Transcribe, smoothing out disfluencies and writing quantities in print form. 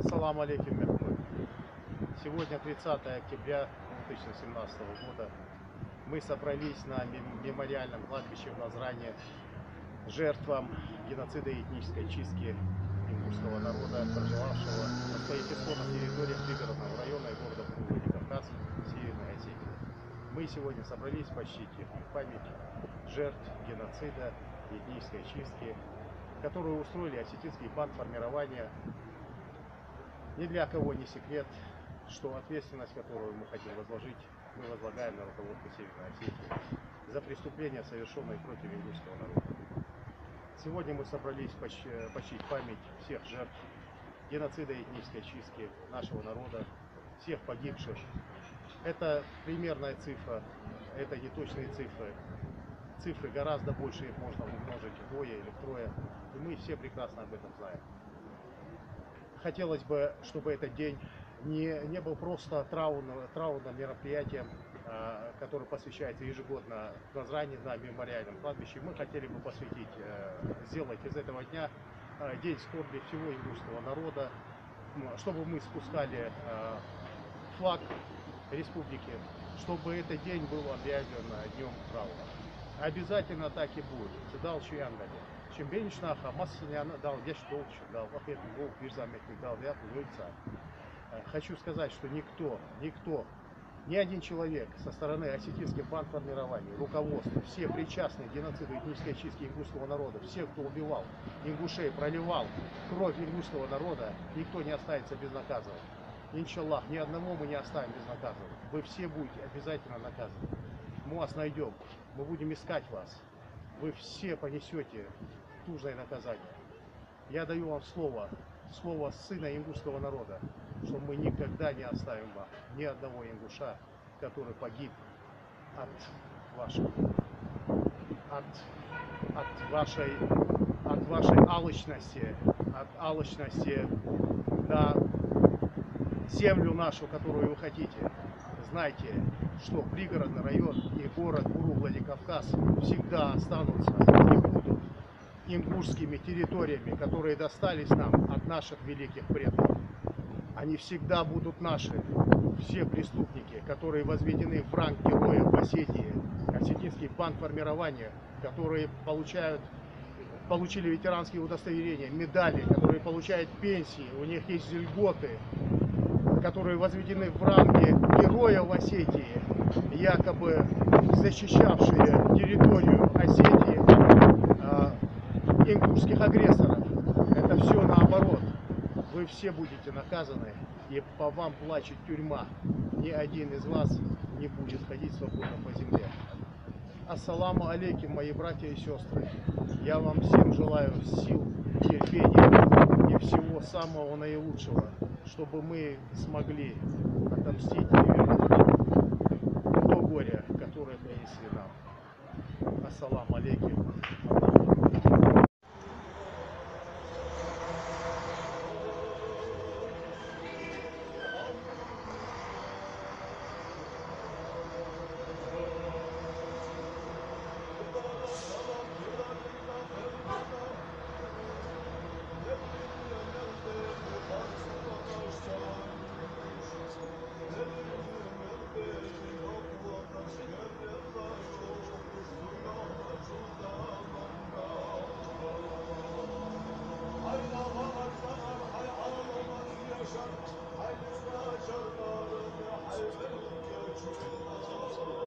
Ассаламу алейкум, мир. Сегодня 30 октября 2017 года. Мы собрались на мемориальном кладбище в Назране жертвам геноцида и этнической чистки ингушского народа, проживавшего на своих исходных территориях пригородного района и города Владикавказ в Северной Осетии. Мы сегодня собрались почтить память жертв геноцида и этнической чистки, которую устроили осетинский бандформирования. Ни для кого не секрет, что ответственность, которую мы хотим возложить, мы возлагаем на руководство Северной Осетии за преступления, совершенные против ингушского народа. Сегодня мы собрались почтить память всех жертв геноцида и этнической чистки нашего народа, всех погибших. Это примерная цифра, это не точные цифры. Цифры гораздо больше, их можно умножить вдвое или втрое, и мы все прекрасно об этом знаем. Хотелось бы, чтобы этот день не был просто траурным мероприятием, которое посвящается ежегодно в Назране на мемориальном кладбище. Мы хотели бы посвятить, сделать из этого дня день скорби всего ингушского народа, чтобы мы спускали флаг республики, чтобы этот день был объявлен днем траура. Обязательно так и будет. Цедал Чуянгали. Чем бенешнаха, массаняна дал, я что дал, вахет был, пирзаметник дал, я улица. Хочу сказать, что никто, ни один человек со стороны осетинских бандформирований, руководства, все причастные к геноциду этнической чистки ингушского народа, все, кто убивал ингушей, проливал кровь ингушского народа, никто не останется безнаказанным. Иншаллах, ни одного мы не оставим безнаказанным. Вы все будете обязательно наказаны. Мы вас найдем, мы будем искать вас. Вы все понесете тужное наказание. Я даю вам слово сына ингушского народа, что мы никогда не оставим вам ни одного ингуша, который погиб от вашей алчности на землю нашу, которую вы хотите. Знайте, что пригородный район и город Владикавказ всегда останутся и будут ингушскими территориями, которые достались нам от наших великих предков. Они всегда будут наши. Все преступники, которые возведены в ранг героев в Осетии, осетинских бандформирования, которые получили ветеранские удостоверения, медали, которые получают пенсии, у них есть льготы, которые возведены в ранге героя в Осетии, якобы защищавшие территорию Осетии ингушских агрессоров. Это все наоборот. Вы все будете наказаны, и по вам плачет тюрьма. Ни один из вас не будет ходить свободно по земле. Ассаламу алейкум, мои братья и сестры. Я вам всем желаю сил, терпения и всего самого наилучшего, чтобы мы смогли отомстить и вернуть то горе, которое принесли нам. Ассаламу алейкум. Hayır,